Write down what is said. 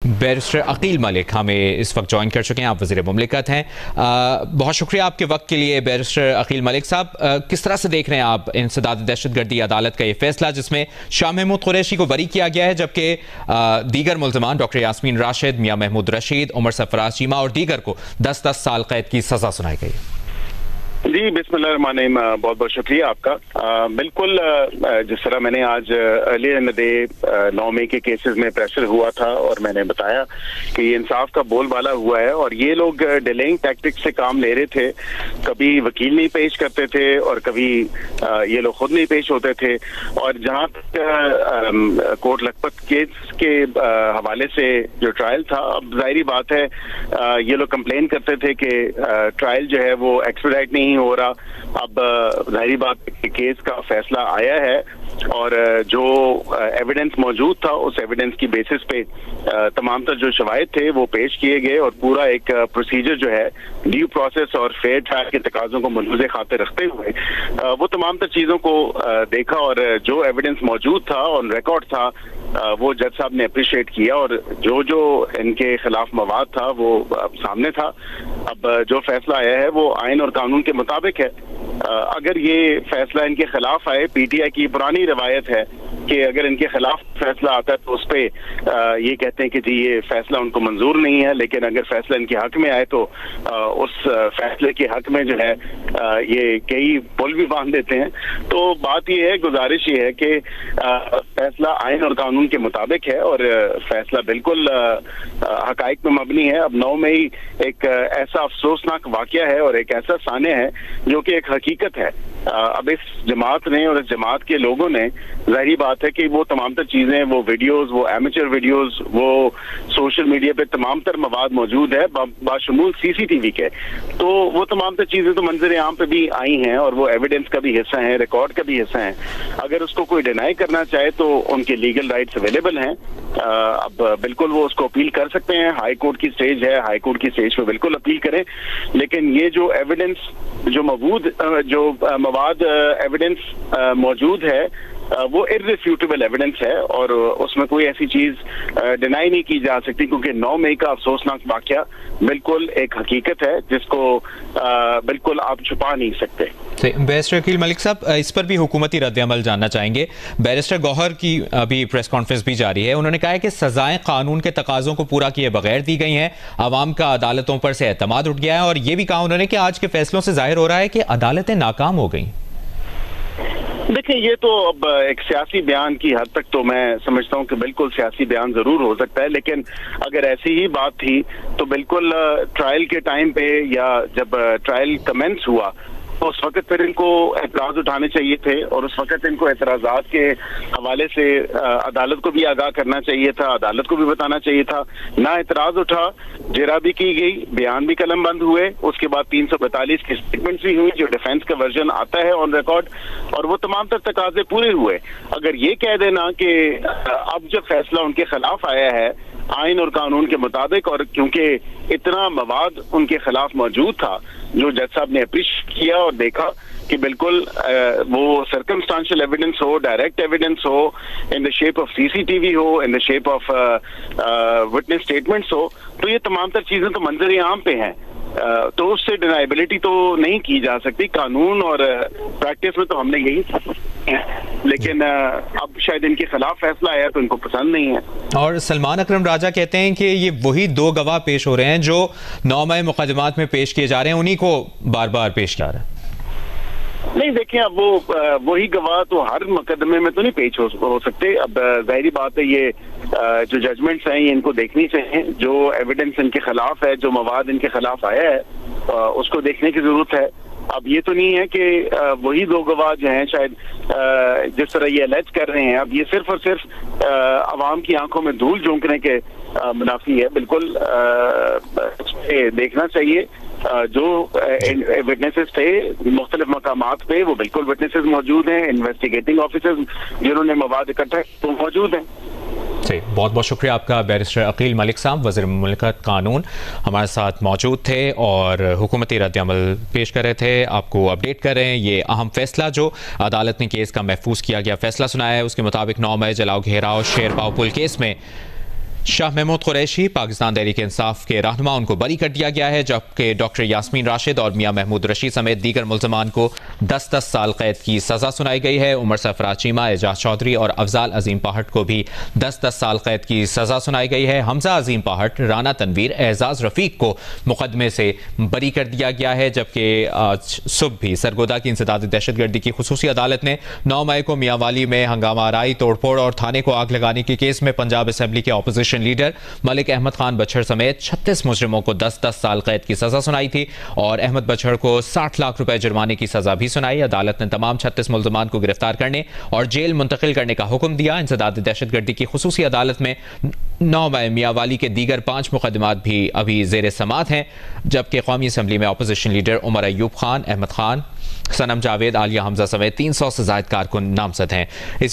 Barrister Aqeel Malik हमें इस वक्त ज्वाइन कर चुके हैं। आप वज़ीर मुमलिकत हैं। बहुत शुक्रिया आपके वक्त के लिए बैरिस्टर अकील मलिक साहब। किस तरह से देख रहे हैं आप इंसदाद दहशतगर्दी अदालत का ये फैसला जिसमें शाह महमूद कुरैशी को बरी किया गया है, जबकि दीगर मुल्ज़मान डॉक्टर यास्मीन राशिद, मियां महमूद रशीद, उमर सरफराज चीमा और दीगर को 10-10 साल कैद की सजा सुनाई गई? जी बिस्मिल्लाहिर्रहमानिर्रहीम, बहुत बहुत शुक्रिया आपका। बिल्कुल जिस तरह मैंने आज अर्ली इन द डे 9 मई के केसेस में प्रेशर हुआ था और मैंने बताया कि ये इंसाफ का बोलबाला हुआ है और ये लोग डिलेइंग टैक्टिक्स से काम ले रहे थे। कभी वकील नहीं पेश करते थे और कभी ये लोग खुद नहीं पेश होते थे। और जहाँ तक कोर्ट लखपत केस के हवाले से जो ट्रायल था, अब जाहिर बात है ये लोग कंप्लेन करते थे कि ट्रायल जो है वो एक्सपेडाइट नहीं हो रहा। अब जाहिर बात केस का फैसला आया है और जो एविडेंस मौजूद था उस एविडेंस की बेसिस पे तमाम तर जो शवाहिद थे वो पेश किए गए और पूरा एक प्रोसीजर जो है ड्यू प्रोसेस और फेयर ट्रायल के तकाजों को मलूज़े खातिर रखते हुए वो तमाम तर चीजों को देखा और जो एविडेंस मौजूद था ऑन रिकॉर्ड था वो जज साहब ने अप्रिशिएट किया और जो जो इनके खिलाफ मवाद था वो सामने था। अब जो फैसला आया है वो आइन और कानून के मुताबिक है। अगर ये फैसला इनके खिलाफ आए, पीटीआई की पुरानी रवायत है कि अगर इनके खिलाफ फैसला आता है तो उस पर ये कहते हैं कि जी ये फैसला उनको मंजूर नहीं है, लेकिन अगर फैसला इनके हक में आए तो उस फैसले के हक में जो है ये कई पुल भी बांध देते हैं। तो बात ये है, गुजारिश ये है कि फैसला आइन और कानून के मुताबिक है और फैसला बिल्कुल हकाइक में मबनी है। अब 9 मई एक ऐसा अफसोसनाक वाकया है और एक ऐसा साने है जो कि एक हकीकत है। अब इस जमात ने और इस जमात के लोगों ने, जाहिर बात है कि वो तमाम तर चीजें, वो वीडियोस, वो एमेचर वीडियोस, वो सोशल मीडिया पे तमाम तर मवाद मौजूद है बाशमूल सीसीटीवी के, तो वो तमाम तर चीजें तो मंजर आम पे भी आई हैं और वो एविडेंस का भी हिस्सा है, रिकॉर्ड का भी हिस्सा है। अगर उसको कोई डिनाई करना चाहे तो उनके लीगल राइट्स अवेलेबल हैं। अब बिल्कुल वो उसको अपील कर सकते हैं। हाई कोर्ट की स्टेज है, हाई कोर्ट की स्टेज पे बिल्कुल अपील करें। लेकिन ये जो एविडेंस जो मवाद एविडेंस मौजूद है वो इररिफ्यूटेबल एविडेंस है और उसमें कोई ऐसी चीज डिनाई नहीं की जा सकती, क्योंकि 9 मई का अफसोसनाक वाकया बिल्कुल एक हकीकत है जिसको बिल्कुल आप छुपा नहीं सकते। बैरिस्टर अकील मलिक साहब, इस पर भी हुकूमती रद्द-ए-अमल जानना चाहेंगे। बैरिस्टर गौहर की अभी प्रेस कॉन्फ्रेंस भी जारी है। उन्होंने कहा है कि सजाएं कानून के तकाजों को पूरा किए बगैर दी गई हैं, अवाम का अदालतों पर से एतमाद उठ गया है और ये भी कहा उन्होंने कि आज के फैसलों से जाहिर हो रहा है कि अदालतें नाकाम हो गई। देखिए, ये तो अब एक सियासी बयान की हद तक तो मैं समझता हूँ कि बिल्कुल सियासी बयान जरूर हो सकता है, लेकिन अगर ऐसी ही बात थी तो बिल्कुल ट्रायल के टाइम पे या जब ट्रायल कमेंस हुआ तो उस वक्त फिर इनको एतराज उठाने चाहिए थे और उस वक्त इनको एतराजात के हवाले से अदालत को भी आगाह करना चाहिए था, अदालत को भी बताना चाहिए था। ना एतराज उठा, जेरा भी की गई, बयान भी कलम बंद हुए, उसके बाद 342 की स्टेटमेंट्स भी हुई जो डिफेंस का वर्जन आता है ऑन रिकॉर्ड, और वो तमाम तर तकाजे पूरे हुए। अगर ये कह देना कि अब जब फैसला उनके खिलाफ आया है आइन और कानून के मुताबिक, और क्योंकि इतना मवाद उनके खिलाफ मौजूद था जो जज साहब ने अप्रिशिएट किया और देखा कि बिल्कुल वो सर्कमस्टांशियल एविडेंस हो, डायरेक्ट एविडेंस हो, in the shape of CCTV हो, in the shape of witness statements हो, तो ये तमाम तर चीजें तो मंजर आम पे हैं, तो उससे डिनाइबिलिटी तो नहीं की जा सकती। कानून और प्रैक्टिस में तो हमने यही है, लेकिन अब शायद इनके खिलाफ फैसला आया तो इनको पसंद नहीं है। और सलमान अकरम राजा कहते हैं कि ये वही 2 गवाह पेश हो रहे हैं जो 9 मई मुकदमात में पेश किए जा रहे हैं, उन्हीं को बार बार पेश किया रहा है। नहीं, देखिए, अब वो वही गवाह तो हर मुकदमे में तो नहीं पेश हो सकते। अब जाहिर बात है ये जो जजमेंट्स हैं ये इनको देखनी चाहिए, जो एविडेंस इनके खिलाफ है, जो मवाद इनके खिलाफ आया है उसको देखने की जरूरत है। अब ये तो नहीं है कि वही 2 गवाह जो हैं शायद जिस तरह ये एलेज कर रहे हैं, अब ये सिर्फ और सिर्फ अवाम की आंखों में धूल झोंकने के मुनाफी है। बिल्कुल देखना चाहिए जो विटनेसेस थे मुख्तलिफ मकामात पे, वो बिल्कुल विटनेसेस मौजूद हैं, इन्वेस्टिगेटिंग ऑफिसर्स जिन्होंने मवाद इकट्ठा तो मौजूद हैं। जी, बहुत बहुत शुक्रिया आपका बैरिस्टर अकील मलिक साहब, वज़ीर मुमलिकत कानून, हमारे साथ मौजूद थे और हुकूमती रद्द-ए-अमल पेश कर रहे थे, आपको अपडेट कर रहे हैं। ये अहम फैसला जो अदालत ने केस का महफूज किया गया फैसला सुनाया है, उसके मुताबिक 9 मई जलाओ घेराव शेरपाव पुल केस में शाह महमूद कुरैशी पाकिस्तान तहरीक इंसाफ के रहनुमा, उनको बरी कर दिया गया है, जबकि डॉक्टर यास्मीन राशिद और मियां महमूद रशीद समेत दीगर मुल्ज़मान को 10-10 साल कैद की सज़ा सुनाई गई है। उमर सरफराज चीमा, एजाज चौधरी और अफजाल अजीम पहाट को भी 10-10 साल कैद की सज़ा सुनाई गई है। हमजा अजीम पहाट, राना तनवीर, एजाज रफीक को मुकदमे से बरी कर दिया गया है, जबकि आज सुबह भी सरगोदा की इंसदादी दहशतगर्दी की खुसूसी अदालत ने 9 मई को मियांवाली में हंगामा आराई, तोड़फोड़ और थाने को आग लगाने के केस में पंजाब असेंबली के ऑपोजिशन लीडर मलिक अहमद खान बछड़ समेत 36 मुजरिमों को 10-10 साल कैद की सजा सुनाई थी और अहमद बछड़ को 60 लाख रुपए जुर्माने की सजा भी सुनाई। अदालत ने तमाम 36 मुल्ज़मान को गिरफ्तार करने और जेल मुंतकिल करने का हुक्म दिया। इंसदादी दहशतगर्दी की खुसूसी अदालत में 9 मई मियांवाली के दीगर 5 मुकदमात भी अभी जेर समात हैं, जबकि कौमी असम्बली में ऑपोजिशन लीडर उमर अयूब खान, अहमद खान, सनम जावेद, आलिया हमजा समेत 300 से ज़ायद कारकुन नामजद हैं।